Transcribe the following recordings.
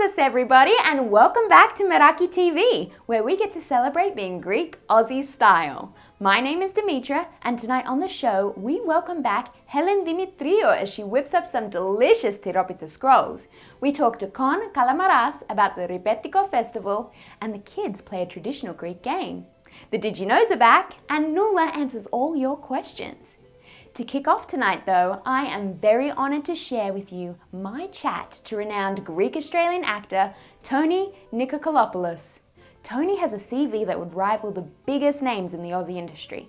Anastasis, everybody, and welcome back to Meraki TV, where we get to celebrate being Greek Aussie style. My name is Dimitra, and tonight on the show, we welcome back Helen Dimitriou as she whips up some delicious tiropita scrolls. We talk to Con Kalamaras about the Rebetiko festival, and the kids play a traditional Greek game. The Did You Knows are back, and Noula answers all your questions. To kick off tonight though, I am very honoured to share with you my chat to renowned Greek-Australian actor Tony Nikolakopoulos. Tony has a CV that would rival the biggest names in the Aussie industry.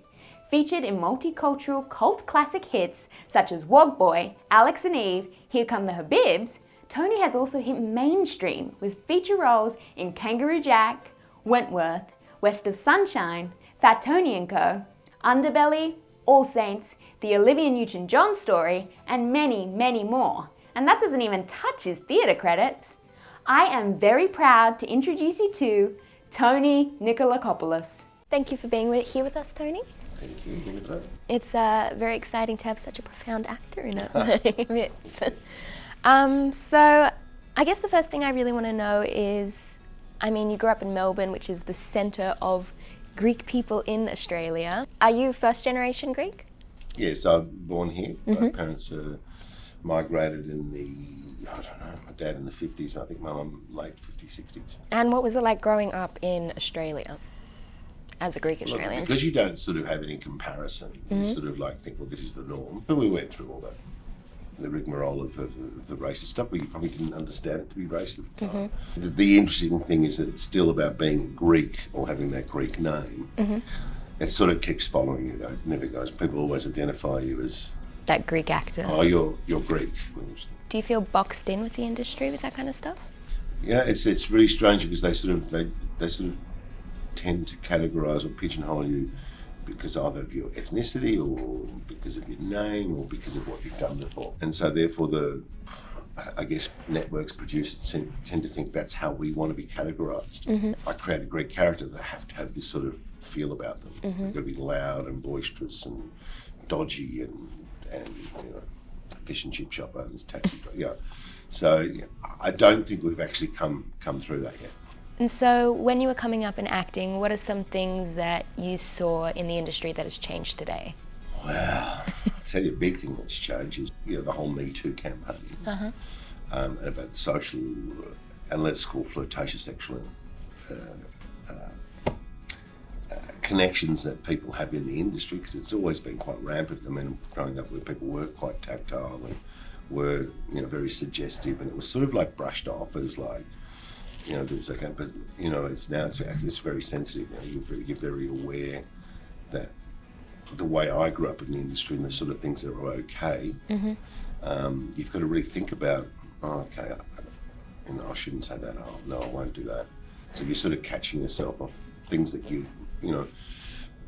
Featured in multicultural cult classic hits such as Wog Boy, Alex and Eve, Here Come the Habibs, Tony has also hit mainstream with feature roles in Kangaroo Jack, Wentworth, West of Sunshine, Fat Tony & Co., Underbelly, All Saints, The Olivia Newton-John Story, and many, many more. And that doesn't even touch his theatre credits. I am very proud to introduce you to Tony Nikolakopoulos. Thank you for being here with us, Tony. Thank you, Dimitra. It's very exciting to have such a profound actor in our midst. So I guess the first thing I really want to know is, you grew up in Melbourne, which is the centre of Greek people in Australia. Are you first generation Greek? Yes, I'm born here. My parents migrated in my dad in the 50s, and I think my mum late 50s, 60s. And what was it like growing up in Australia as a Greek Australian? Look, because you don't sort of have any comparison, you sort of think, well, this is the norm. But we went through all that. The rigmarole of the racist stuff. We probably didn't understand it to be racist at the time. The interesting thing is that it's still about being Greek or having that Greek name. It sort of keeps following you, though. It never goes. People always identify you as that Greek actor. Oh, you're Greek. Do you feel boxed in with the industry with that kind of stuff? Yeah, it's really strange because they sort of tend to categorise or pigeonhole you because either of your ethnicity or because of your name or because of what you've done before. And so therefore I guess networks, producers tend to think that's how we want to be categorised. I create a Greek character, they have to have this sort of feel about them. They've got to be loud and boisterous and dodgy and fish and chip shop owners, taxi. So I don't think we've actually come through that yet. And so when you were coming up in acting, what are some things that you saw in the industry that has changed today? Well, I'll tell you a big thing that's changed is the whole Me Too campaign and about the social and let's call flirtatious sexual connections that people have in the industry, because it's always been quite rampant. Growing up where people were quite tactile and were very suggestive, and it was sort of brushed off as it was okay, but it's very sensitive. You're very aware that the way I grew up in the industry and the sort of things that are okay, you've got to really think about, I shouldn't say that, oh no, I won't do that. So you're sort of catching yourself off things that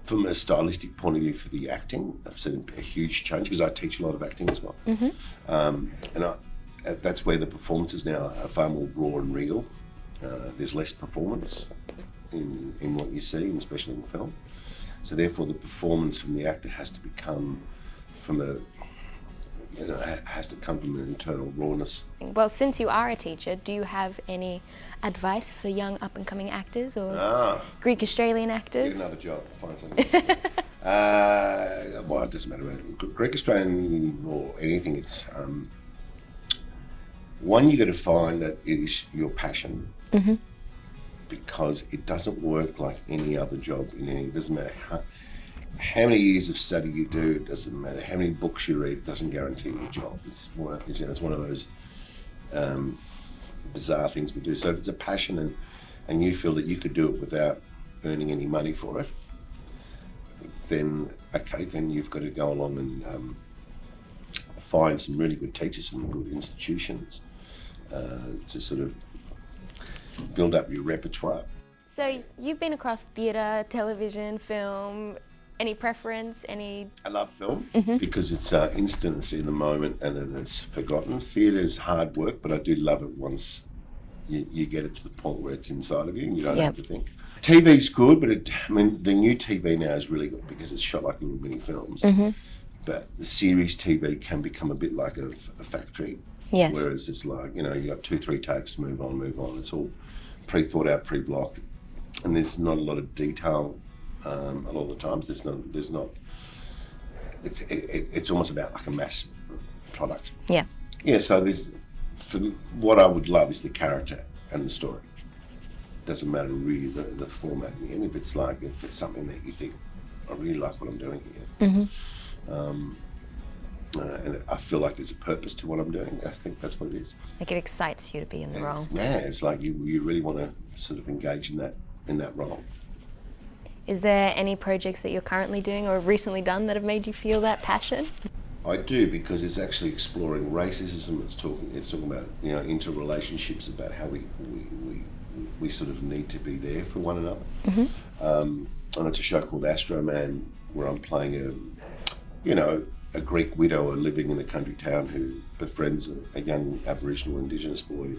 from a stylistic point of view for the acting, I've seen a huge change because I teach a lot of acting as well. That's where the performances now are far more raw and real. There's less performance in what you see, and especially in film. So therefore, the performance from the actor has to come from an internal rawness. Well, since you are a teacher, do you have any advice for young up-and-coming actors or Greek Australian actors? Get another job, find something else. Well, it doesn't matter. Greek Australian or anything, it's one, you got to find that it is your passion. Because it doesn't work like any other job it doesn't matter how many years of study you do, it doesn't matter how many books you read, it doesn't guarantee you a job. It's one of those bizarre things we do. So if it's a passion and you feel that you could do it without earning any money for it, then you've got to go along and find some really good teachers, some good institutions to sort of build up your repertoire. So you've been across theatre, television, film. Any preference? I love film because it's instant, it's in the moment, and then it's forgotten. Theatre is hard work, but I do love it once you get it to the point where it's inside of you and you don't have to think. TV's good, but the new TV now is really good because it's shot like little mini films. But the series TV can become a bit like a factory. Yes. Whereas it's like, you got 2-3 takes, move on. It's all pre-thought out, pre-blocked, and there's not a lot of detail. A lot of the times, there's not. It's almost about like a mass product. Yeah. Yeah. So what I would love is the character and the story. Doesn't matter really the format in the end. If it's something that you think, I really like what I'm doing here. Mm-hmm. And I feel like there's a purpose to what I'm doing. I think that's what it is. Like it excites you to be in the role. Yeah, it's like you really want to sort of engage in that role. Is there any projects that you're currently doing or have recently done that have made you feel that passion? I do, because it's actually exploring racism. It's talking about interrelationships, about how we sort of need to be there for one another. Mm-hmm. And it's a show called Astro Man, where I'm playing a Greek widower living in a country town who befriends a young Aboriginal Indigenous boy.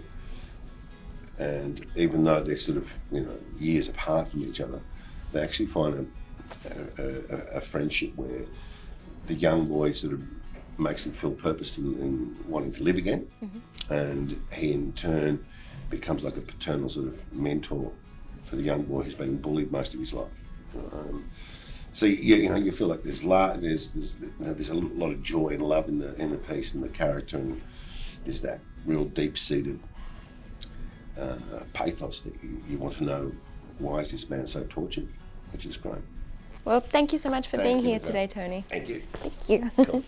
And even though they're sort of years apart from each other, they actually find a friendship where the young boy sort of makes him feel purpose in wanting to live again. Mm-hmm. And he in turn becomes like a paternal sort of mentor for the young boy who's been bullied most of his life. So you feel like there's a lot of joy and love in the piece and the character, and there's that real deep-seated pathos that you want to know, why is this man so tortured, which is great. Well, thank you so much for being here today, Tony. Thank you. Thank you. Cool.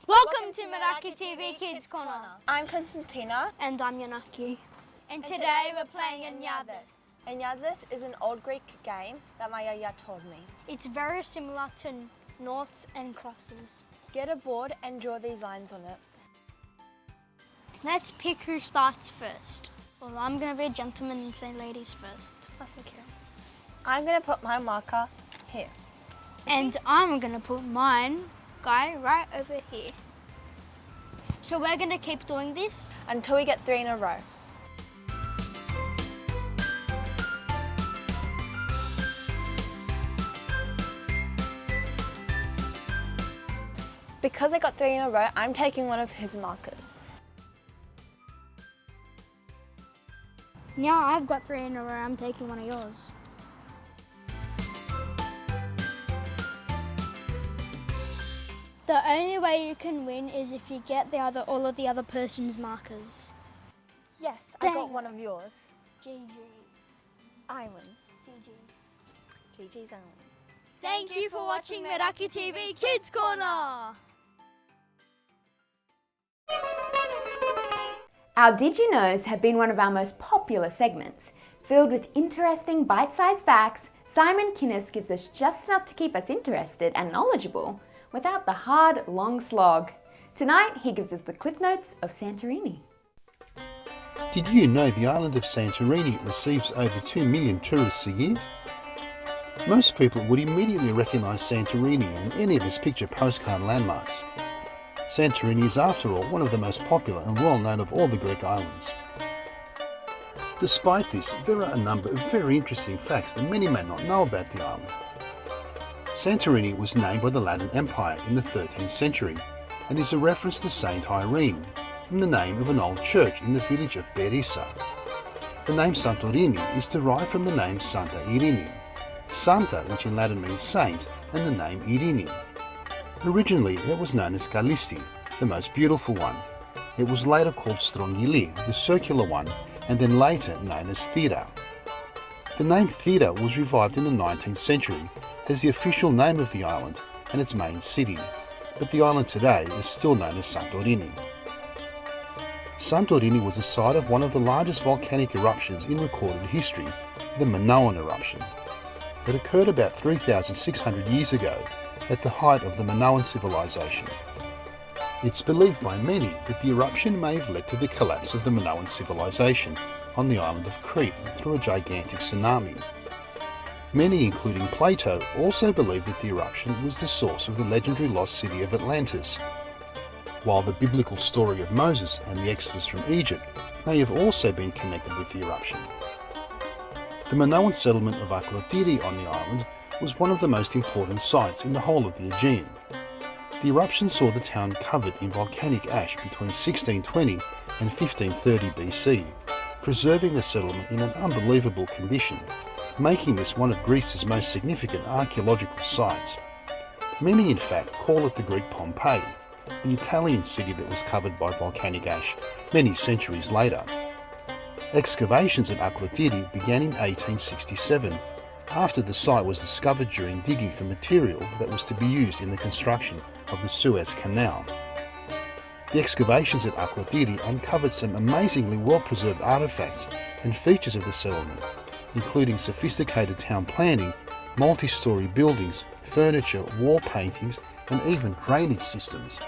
Welcome to Meraki TV Kids Corner. I'm Constantina. And I'm Yanaki. And today we're playing ENNIATHES. ENNIATHES is an old Greek game that my yaya told me. It's very similar to noughts and crosses. Get a board and draw these lines on it. Let's pick who starts first. Well, I'm going to be a gentleman and say ladies first. Okay. I'm going to put my marker here. And I'm going to put mine guy right over here. So we're going to keep doing this until we get 3 in a row. Because I got 3 in a row, I'm taking one of his markers. Now I've got 3 in a row, I'm taking one of yours. The only way you can win is if you get all of the other person's markers. Yes, I got one of yours. GG's. I win. GG's. GG's, I win. Thank you for watching Meraki TV Kids Corner. Our Did You Knows have been one of our most popular segments. Filled with interesting bite-sized facts, Simon Kinnis gives us just enough to keep us interested and knowledgeable, without the hard, long slog. Tonight, he gives us the cliff notes of Santorini. Did you know the island of Santorini receives over 2 million tourists a year? Most people would immediately recognise Santorini in any of its picture postcard landmarks. Santorini is, after all, one of the most popular and well-known of all the Greek islands. Despite this, there are a number of very interesting facts that many may not know about the island. Santorini was named by the Latin Empire in the 13th century and is a reference to Saint Irene, from the name of an old church in the village of Berissa. The name Santorini is derived from the name Santa Irene, Santa, which in Latin means saint, and the name Irene. Originally it was known as Kallisti, the most beautiful one. It was later called Strongili, the circular one, and then later known as Thira. The name Thira was revived in the 19th century as the official name of the island and its main city, but the island today is still known as Santorini. Santorini was the site of one of the largest volcanic eruptions in recorded history, the Minoan eruption. It occurred about 3,600 years ago, at the height of the Minoan civilization. It's believed by many that the eruption may have led to the collapse of the Minoan civilization on the island of Crete through a gigantic tsunami. Many, including Plato, also believed that the eruption was the source of the legendary lost city of Atlantis, while the biblical story of Moses and the Exodus from Egypt may have also been connected with the eruption. The Minoan settlement of Akrotiri on the island was one of the most important sites in the whole of the Aegean. The eruption saw the town covered in volcanic ash between 1620 and 1530 BC, preserving the settlement in an unbelievable condition, making this one of Greece's most significant archaeological sites. Many in fact call it the Greek Pompeii, the Italian city that was covered by volcanic ash many centuries later. Excavations at Akrotiri began in 1867, after the site was discovered during digging for material that was to be used in the construction of the Suez Canal. The excavations at Akrotiri uncovered some amazingly well-preserved artefacts and features of the settlement, including sophisticated town planning, multi-storey buildings, furniture, wall paintings, and even drainage systems.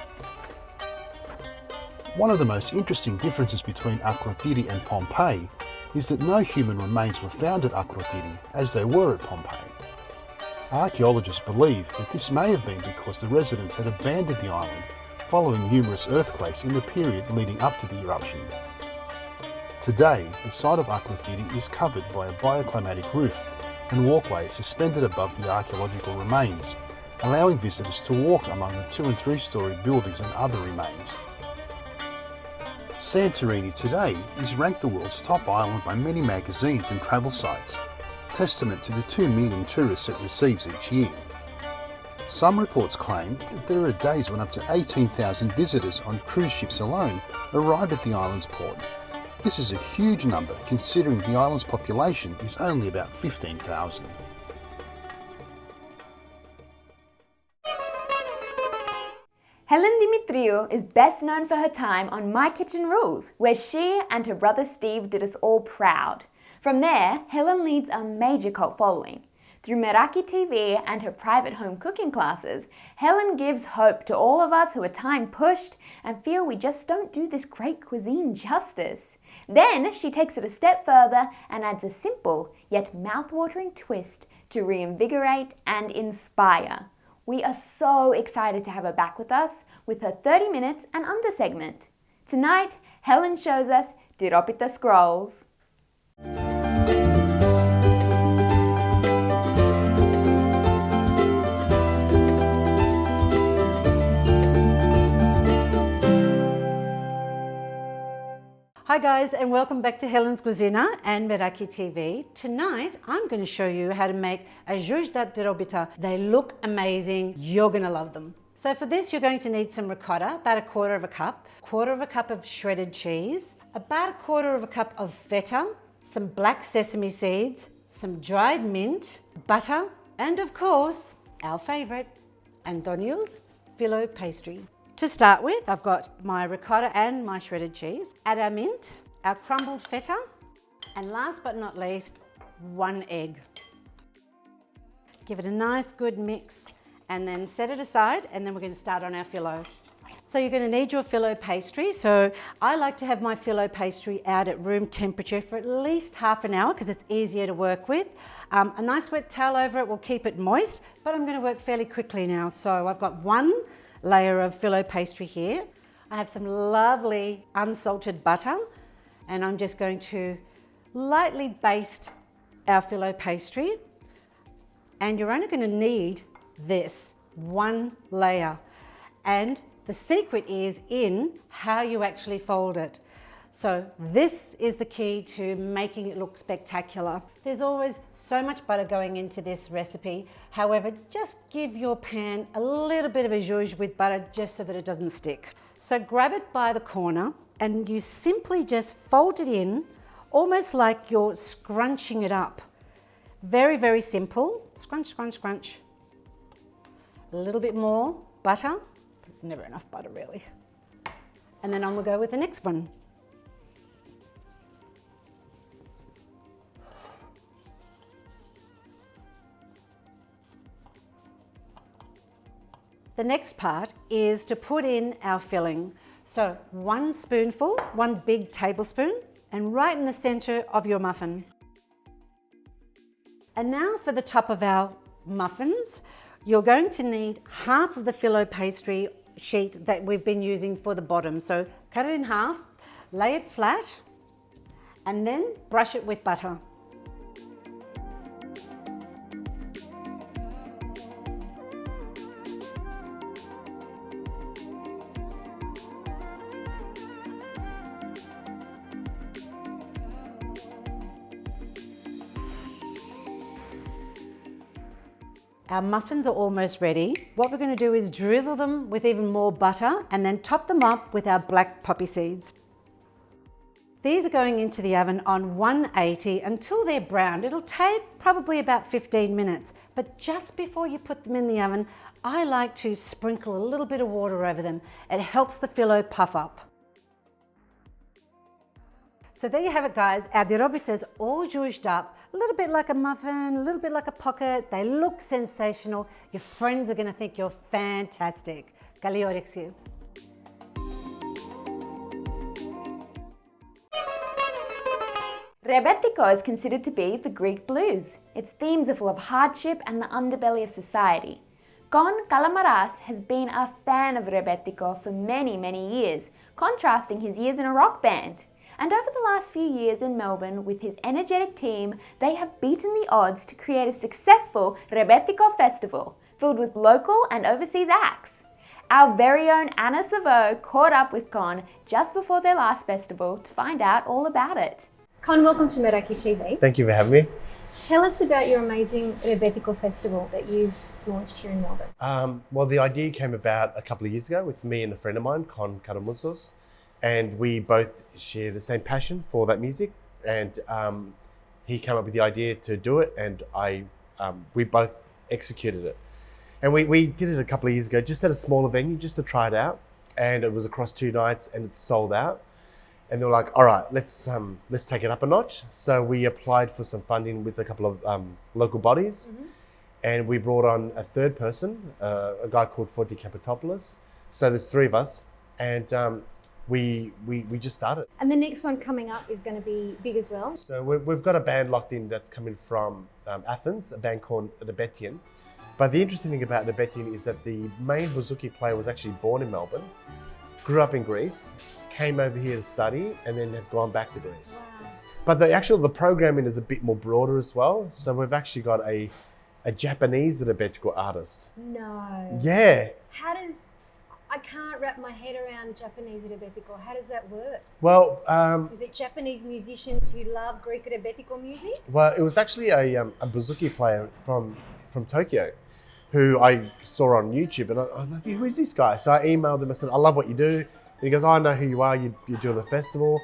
One of the most interesting differences between Akrotiri and Pompeii is that no human remains were found at Akrotiri as they were at Pompeii. Archaeologists believe that this may have been because the residents had abandoned the island following numerous earthquakes in the period leading up to the eruption. Today, the site of Akrotiri is covered by a bioclimatic roof and walkways suspended above the archaeological remains, allowing visitors to walk among the 2- and 3-storey buildings and other remains. Santorini today is ranked the world's top island by many magazines and travel sites, testament to the 2 million tourists it receives each year. Some reports claim that there are days when up to 18,000 visitors on cruise ships alone arrive at the island's port. This is a huge number considering the island's population is only about 15,000. Helen Dimitriou is best known for her time on My Kitchen Rules, where she and her brother Steve did us all proud. From there, Helen leads a major cult following. Through Meraki TV and her private home cooking classes, Helen gives hope to all of us who are time-pushed and feel we just don't do this great cuisine justice. Then she takes it a step further and adds a simple yet mouth-watering twist to reinvigorate and inspire. We are so excited to have her back with us with her 30 minutes and under segment. Tonight, Helen shows us Tiropita Scrolls. Hi guys, and welcome back to Helen's Cuisina and Meraki TV. Tonight I'm going to show you how to make a juge de tirobita. They look amazing, you're going to love them. So for this you're going to need some ricotta, about 1/4 cup, 1/4 cup of shredded cheese, about 1/4 cup of feta, some black sesame seeds, some dried mint, butter, and of course our favourite, Antonio's filo pastry. To start with, I've got my ricotta and my shredded cheese, add our mint, our crumbled feta, and last but not least, 1 egg. Give it a nice good mix and then set it aside, and then we're going to start on our filo. So you're going to need your filo pastry. So I like to have my filo pastry out at room temperature for at least half an hour because it's easier to work with. A nice wet towel over it will keep it moist, but I'm going to work fairly quickly now. So I've got 1 layer of filo pastry here. I have some lovely unsalted butter, and I'm just going to lightly baste our filo pastry. And you're only going to need this 1 layer. And the secret is in how you actually fold it. So this is the key to making it look spectacular. There's always so much butter going into this recipe. However, just give your pan a little bit of a zhuzh with butter just so that it doesn't stick. So grab it by the corner and you simply just fold it in, almost like you're scrunching it up. Very, very simple. Scrunch, scrunch, scrunch. A little bit more butter. There's never enough butter really. And then on we'll go with the next one. The next part is to put in our filling. So 1 spoonful, 1 big tablespoon, and right in the center of your muffin. And now for the top of our muffins, you're going to need half of the phyllo pastry sheet that we've been using for the bottom. So cut it in half, lay it flat, and then brush it with butter. Our muffins are almost ready. What we're going to do is drizzle them with even more butter and then top them up with our black poppy seeds. These are going into the oven on 180 until they're browned. It'll take probably about 15 minutes, but just before you put them in the oven, I like to sprinkle a little bit of water over them. It helps the phyllo puff up. So there you have it, guys. Our dirobitas all zhuzhed up, a little bit like a muffin, a little bit like a pocket. They look sensational. Your friends are going to think you're fantastic. Kali όρεξη. Rebetiko is considered to be the Greek blues. Its themes are full of hardship and the underbelly of society. Kalamaras has been a fan of Rebetiko for many, many years, contrasting his years in a rock band. And over the last few years in Melbourne, with his energetic team, they have beaten the odds to create a successful Rebetiko festival filled with local and overseas acts. Our very own Anna Savo caught up with Con just before their last festival to find out all about it. Con, welcome to Meraki TV. Thank you for having me. Tell us about your amazing Rebetiko festival that you've launched here in Melbourne. Well, the idea came about a couple of years ago with me and a friend of mine, Con Karamuzos, and we both share the same passion for that music. And he came up with the idea to do it, and we both executed it. And we did it a couple of years ago, just at a smaller venue, just to try it out. And it was across 2 nights, and it sold out. And they were like, all right, let's take it up a notch. So we applied for some funding with a couple of local bodies, and we brought on a third person, a guy called Rebetiko. So there's 3 of us, and we just started. And the next one coming up is going to be big as well. So we've got a band locked in that's coming from Athens, a band called Rebetiko. But the interesting thing about Rebetiko is that the main bouzouki player was actually born in Melbourne, grew up in Greece, came over here to study, and then has gone back to Greece. Wow. But the programming is a bit more broader as well. So we've actually got a Japanese Rebetiko artist. No. Yeah. I can't wrap my head around Japanese Rebetiko. How does that work? Well, Is it Japanese musicians who love Greek Rebetiko music? well, it was actually a bouzouki player from Tokyo who I saw on YouTube, and I was like, who is this guy? So I emailed him. I said, I love what you do. And he goes, I know who you are. You're doing the festival.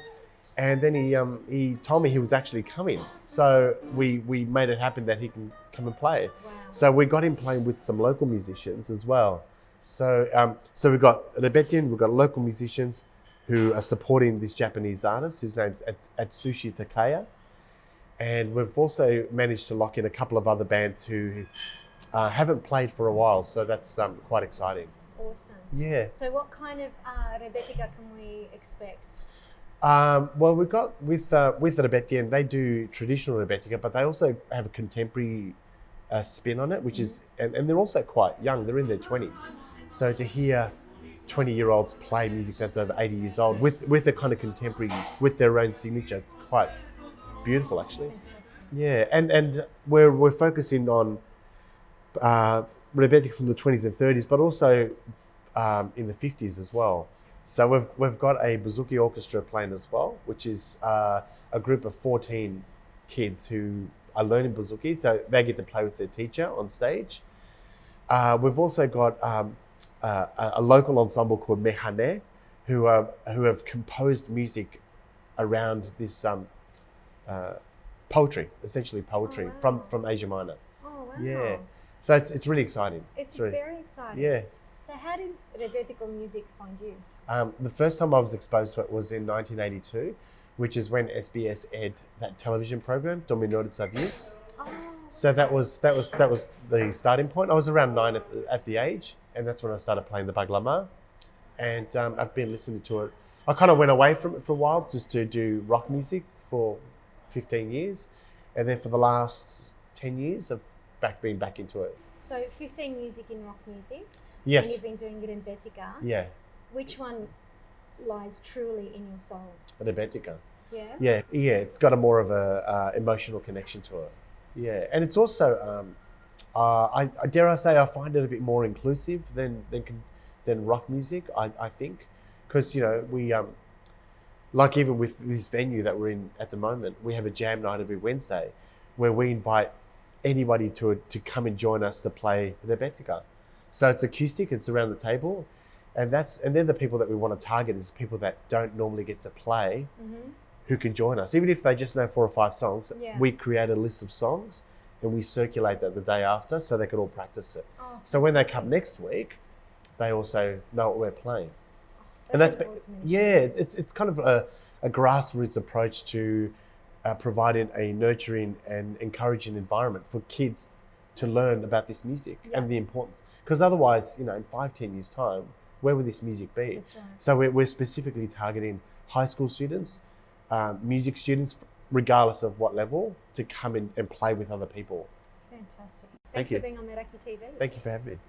And then he told me he was actually coming. So we made it happen that he can come and play. Wow. So we got him playing with some local musicians as well. So we've got Rebetiko, we've got local musicians who are supporting this Japanese artist whose name's Atsushi Takaya. And we've also managed to lock in a couple of other bands who haven't played for a while. So that's quite exciting. Awesome. Yeah. So what kind of Rebetiko can we expect? Well, we've got with Rebetiko, they do traditional Rebetiko, but they also have a contemporary spin on it, which is, and they're also quite young. They're in their 20s. So to hear 20-year-olds play music that's over 80 years old with a kind of contemporary, with their own signature, it's quite beautiful, actually. Fantastic. Yeah, and we're focusing on Rebetiko from the 20s and 30s, but also in the 50s as well. So we've got a bouzouki orchestra playing as well, which is a group of 14 kids who are learning bouzouki, so they get to play with their teacher on stage. We've also got a local ensemble called Mehane, who have composed music around this poetry, essentially poetry from Asia Minor. Oh, wow. Yeah, so it's really exciting. It's very exciting. Yeah. So how did Rebetiko music find you? The first time I was exposed to it was in 1982, which is when SBS aired that television program, Dominore Savius. Oh. So that was the starting point. I was around 9 at the age, and that's when I started playing the baglama. And I've been listening to it. I kind of went away from it for a while just to do rock music for 15 years. And then for the last 10 years of being back into it. So 15 music in rock music. Yes. And you've been doing it in Rebetiko. Yeah, Which one lies truly in your soul? Rebetiko. Yeah? Yeah. It's got a more of a emotional connection to it. Yeah, and it's also, I dare I say, I find it a bit more inclusive than rock music. I think, because we like even with this venue that we're in at the moment, we have a jam night every Wednesday, where we invite anybody to come and join us to play Rebetiko. So it's acoustic, it's around the table, and then the people that we want to target is people that don't normally get to play, who can join us. Even if they just know 4 or 5 songs, we create a list of songs and we circulate that the day after so they can all practice it. So when they come next week, they also know what we're playing. That's an awesome initiative. It's kind of a grassroots approach to providing a nurturing and encouraging environment for kids to learn about this music and the importance. Because otherwise, in 5-10 years' time, where would this music be? That's right. So we're specifically targeting high school students, music students, regardless of what level, to come in and play with other people. Fantastic. Thank Thanks you. for being on Meraki TV. Thank you for having me.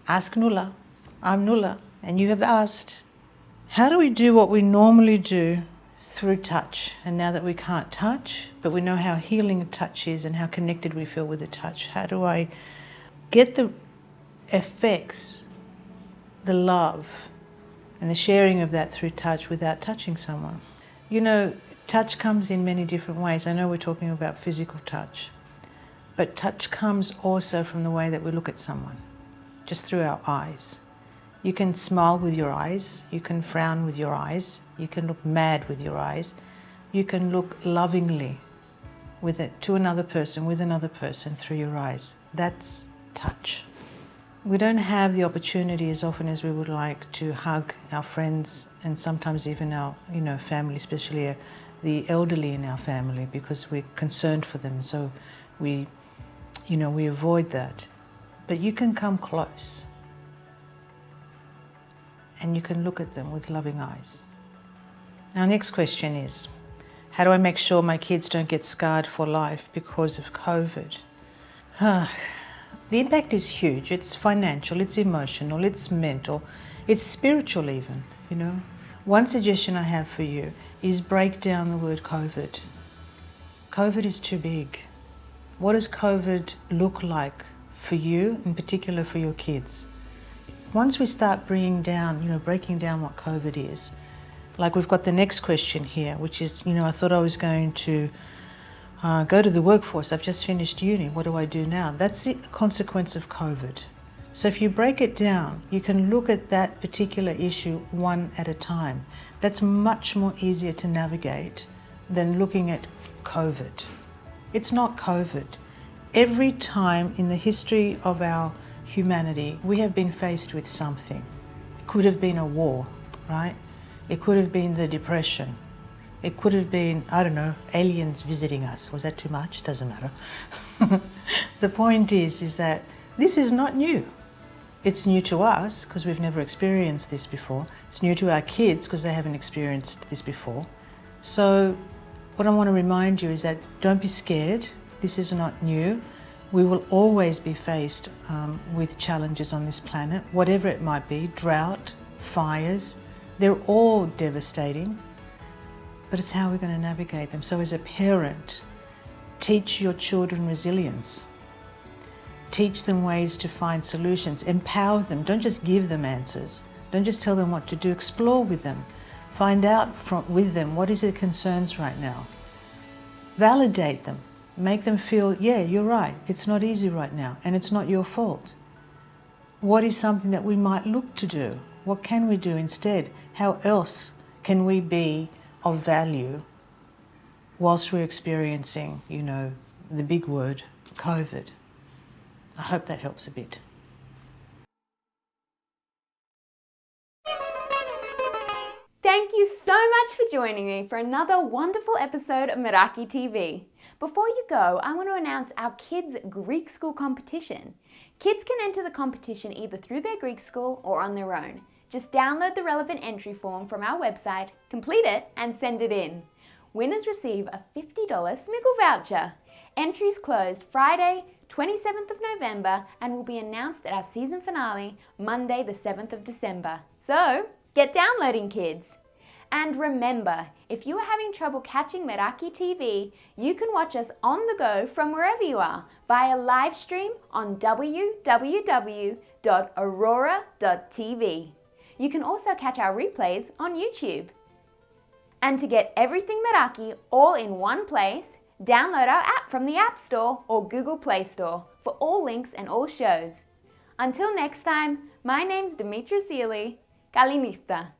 Ask Noula. I'm Noula, and you have asked, how do we do what we normally do through touch? And now that we can't touch, but we know how healing a touch is and how connected we feel with a touch, how do I get the effects, the love, and the sharing of that through touch without touching someone? Touch comes in many different ways. I know we're talking about physical touch, but touch comes also from the way that we look at someone, just through our eyes. You can smile with your eyes, you can frown with your eyes, you can look mad with your eyes, you can look lovingly to another person, with another person through your eyes. That's touch. We don't have the opportunity as often as we would like to hug our friends and sometimes even our family, especially the elderly in our family, because we're concerned for them. So we avoid that. But you can come close and you can look at them with loving eyes. Our next question is, how do I make sure my kids don't get scarred for life because of COVID? The impact is huge. It's financial, it's emotional, it's mental, it's spiritual even, One suggestion I have for you is break down the word COVID. COVID is too big. What does COVID look like for you, in particular for your kids? Once we start breaking down what COVID is, like we've got the next question here, which is, I thought I was going to go to the workforce. I've just finished uni. What do I do now? That's the consequence of COVID. So if you break it down, you can look at that particular issue one at a time. That's much more easier to navigate than looking at COVID. It's not COVID. Every time in the history of our humanity, we have been faced with something. It could have been a war, right? It could have been the Depression. It could have been, aliens visiting us. Was that too much? Doesn't matter. The point is that this is not new. It's new to us because we've never experienced this before. It's new to our kids because they haven't experienced this before. So what I want to remind you is that don't be scared. This is not new. We will always be faced with challenges on this planet, whatever it might be, drought, fires. They're all devastating, but it's how we're going to navigate them. So as a parent, teach your children resilience. Teach them ways to find solutions. Empower them. Don't just give them answers. Don't just tell them what to do. Explore with them. Find out with them what is their concerns right now. Validate them. Make them feel, yeah, you're right. It's not easy right now, and it's not your fault. What is something that we might look to do? What can we do instead? How else can we be of value whilst we're experiencing, the big word, COVID? I hope that helps a bit. Thank you so much for joining me for another wonderful episode of Meraki TV. Before you go, I want to announce our kids' Greek school competition. Kids can enter the competition either through their Greek school or on their own. Just download the relevant entry form from our website, complete it and send it in. Winners receive a $50 Smiggle voucher. Entries closed Friday, 27th of November and will be announced at our season finale, Monday the 7th of December. So, get downloading, kids! And remember, if you are having trouble catching Meraki TV, you can watch us on the go from wherever you are via live stream on www.aurora.tv. You can also catch our replays on YouTube. And to get everything Meraki all in one place, download our app from the App Store or Google Play Store for all links and all shows. Until next time, my name's Dimitra Sealy. Kalinifta.